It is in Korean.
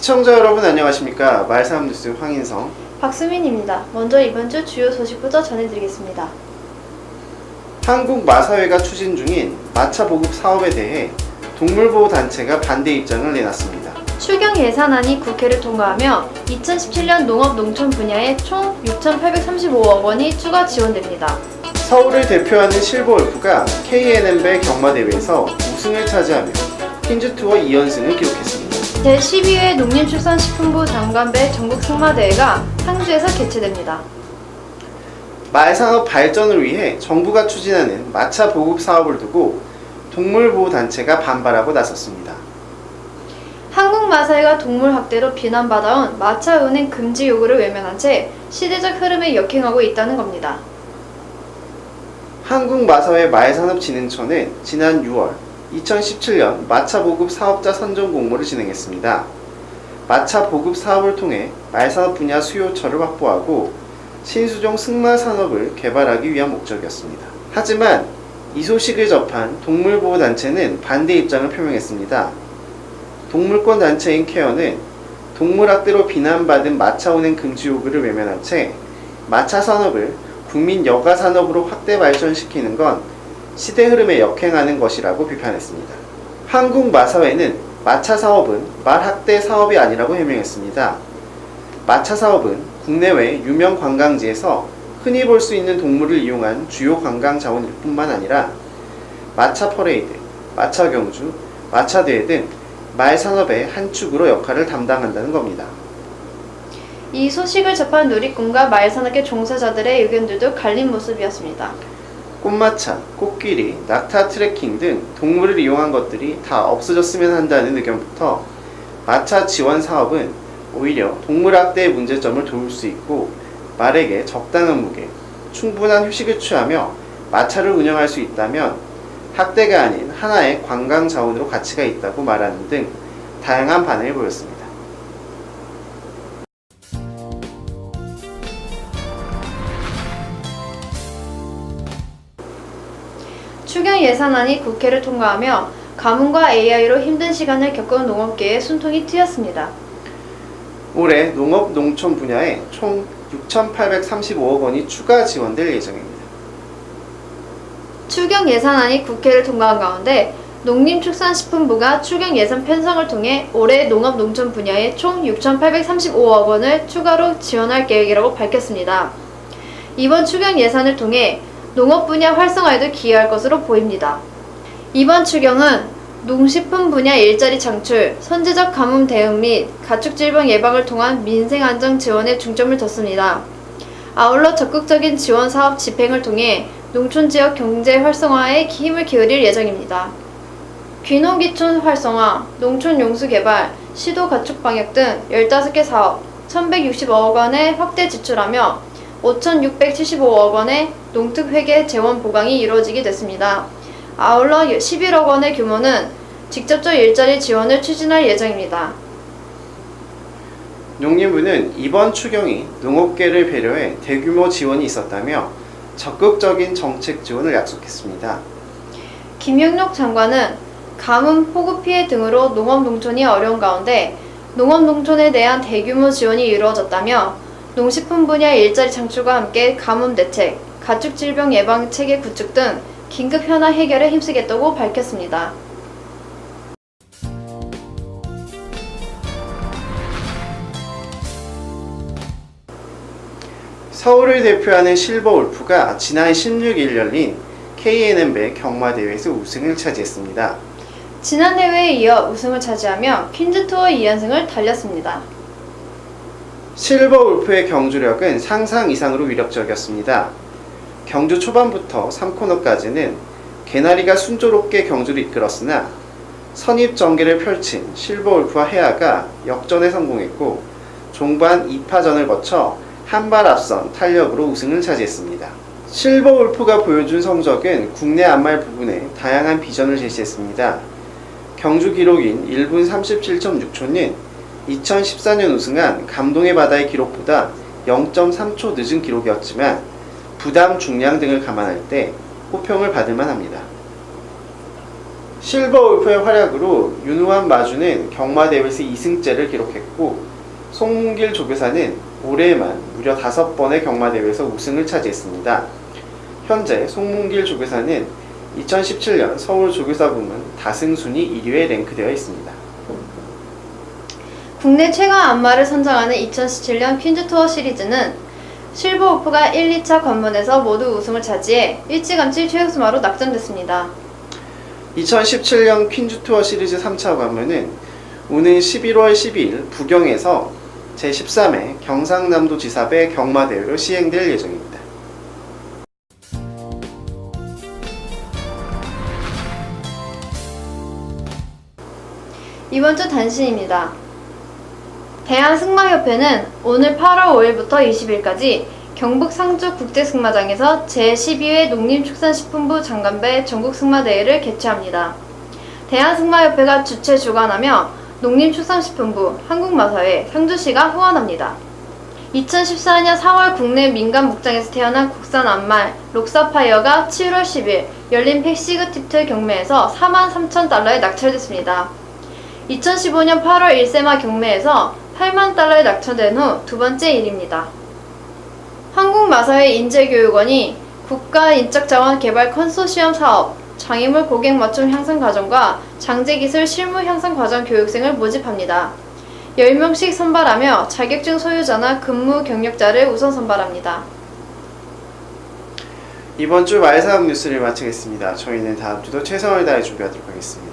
시청자 여러분 안녕하십니까. 말사암뉴스 황인성, 박수민입니다. 먼저 이번 주 주요 소식부터 전해드리겠습니다. 한국마사회가 추진 중인 마차 보급 사업에 대해 동물보호단체가 반대 입장을 내놨습니다. 추경 예산안이 국회를 통과하며 2017년 농업 농촌 분야에 총 6,835억 원이 추가 지원됩니다. 서울을 대표하는 실버울프가 KNN배 경마대회에서 우승을 차지하며 퀸즈투어 2연승을 기록했습니다. 제12회 농림축산식품부 장관배 전국 승마대회가 상주에서 개최됩니다. 말산업 발전을 위해 정부가 추진하는 마차 보급 사업을 두고 동물보호단체가 반발하고 나섰습니다. 한국마사회가 동물학대로 비난받아온 마차 운행 금지 요구를 외면한 채 시대적 흐름에 역행하고 있다는 겁니다. 한국마사회 말산업진흥처는 지난 6월 2017년 마차 보급 사업자 선정 공모를 진행했습니다. 마차 보급 사업을 통해 말산업 분야 수요처를 확보하고 신수종 승마 산업을 개발하기 위한 목적이었습니다. 하지만 이 소식을 접한 동물보호단체는 반대 입장을 표명했습니다. 동물권 단체인 케어는 동물학대로 비난받은 마차 운행 금지 요구를 외면한 채 마차 산업을 국민 여가 산업으로 확대 발전시키는 건 시대 흐름에 역행하는 것이라고 비판했습니다. 한국마사회는 마차 사업은 말 학대 사업이 아니라고 해명했습니다. 마차 사업은 국내외 유명 관광지에서 흔히 볼 수 있는 동물을 이용한 주요 관광 자원일 뿐만 아니라 마차 퍼레이드, 마차 경주, 마차 대회 등 말 산업의 한 축으로 역할을 담당한다는 겁니다. 이 소식을 접한 누리꾼과 말산업계 종사자들의 의견들도 갈린 모습이었습니다. 꽃마차, 코끼리, 낙타 트레킹 등 동물을 이용한 것들이 다 없어졌으면 한다는 의견부터 마차 지원 사업은 오히려 동물학대의 문제점을 도울 수 있고 말에게 적당한 무게, 충분한 휴식을 취하며 마차를 운영할 수 있다면 학대가 아닌 하나의 관광 자원으로 가치가 있다고 말하는 등 다양한 반응을 보였습니다. 추경 예산안이 국회를 통과하며 가뭄과 AI로 힘든 시간을 겪은 농업계의 숨통이 트였습니다. 올해 농업 농촌 분야에 총 6,835억 원이 추가 지원될 예정입니다. 추경 예산안이 국회를 통과한 가운데 농림축산식품부가 추경 예산 편성을 통해 올해 농업 농촌 분야에 총 6,835억 원을 추가로 지원할 계획이라고 밝혔습니다. 이번 추경 예산을 통해 농업 분야 활성화에도 기여할 것으로 보입니다. 이번 추경은 농식품 분야 일자리 창출, 선제적 가뭄 대응 및 가축질병 예방을 통한 민생 안정 지원에 중점을 뒀습니다. 아울러 적극적인 지원 사업 집행을 통해 농촌 지역 경제 활성화에 힘을 기울일 예정입니다. 귀농귀촌 활성화, 농촌 용수 개발, 시도 가축 방역 등 15개 사업 1,160억 원의 확대 지출하며 5,675억 원의 농특회계 재원 보강이 이루어지게 됐습니다. 아울러 11억 원의 규모는 직접적 일자리 지원을 추진할 예정입니다. 농림부는 이번 추경이 농업계를 배려해 대규모 지원이 있었다며 적극적인 정책 지원을 약속했습니다. 김영록 장관은 가뭄, 폭우 피해 등으로 농업 농촌이 어려운 가운데 농업 농촌에 대한 대규모 지원이 이루어졌다며 농식품 분야 일자리 창출과 함께 가뭄 대책, 가축 질병 예방 체계 구축 등 긴급 현안 해결에 힘쓰겠다고 밝혔습니다. 서울을 대표하는 실버울프가 지난 16일 열린 KNN배 경마대회에서 우승을 차지했습니다. 지난 대회에 이어 우승을 차지하며 퀸즈투어 2연승을 달렸습니다. 실버울프의 경주력은 상상 이상으로 위력적이었습니다. 경주 초반부터 3코너까지는 개나리가 순조롭게 경주를 이끌었으나 선입 전개를 펼친 실버울프와 해아가 역전에 성공했고 종반 2파전을 거쳐 한 발 앞선 탄력으로 우승을 차지했습니다. 실버울프가 보여준 성적은 국내 암말 부분에 다양한 비전을 제시했습니다. 경주 기록인 1분 37.6초는 2014년 우승한 감동의 바다의 기록보다 0.3초 늦은 기록이었지만 부담 중량 등을 감안할 때 호평을 받을 만합니다. 실버 울프의 활약으로 윤우환 마주는 경마대회에서 2승째를 기록했고 송문길 조교사는 올해에만 무려 5번의 경마대회에서 우승을 차지했습니다. 현재 송문길 조교사는 2017년 서울 조교사 부문 다승 순위 1위에 랭크되어 있습니다. 국내 최강 안마를 선정하는 2017년 퀸즈 투어 시리즈는 실버 울프가 1, 2차 관문에서 모두 우승을 차지해 일찌감치 최우수마로 낙점됐습니다. 2017년 퀸즈 투어 시리즈 3차 관문은 오는 11월 12일 부경에서 제13회 경상남도 지사배 경마대회로 시행될 예정입니다. 이번 주 단신입니다. 대한승마협회는 오늘 8월 5일부터 20일까지 경북 상주 국제승마장에서 제12회 농림축산식품부 장관배 전국승마대회를 개최합니다. 대한승마협회가 주최 주관하며 농림축산식품부, 한국마사회, 상주시가 후원합니다. 2014년 4월 국내 민간 목장에서 태어난 국산 암말 록사파이어가 7월 10일 열린 팩시그티트 경매에서 43,000달러에 낙찰됐습니다. 2015년 8월 1세마 경매에서 8만 달러에 낙찰된 후 두 번째 일입니다. 한국마사회 인재교육원이 국가인적자원 개발 컨소시엄 사업, 장애물 고객 맞춤 향상 과정과 장제기술 실무 향상 과정 교육생을 모집합니다. 10명씩 선발하며 자격증 소유자나 근무 경력자를 우선 선발합니다. 이번 주 말사업 뉴스를 마치겠습니다. 저희는 다음 주도 최선을 다해 준비하도록 하겠습니다.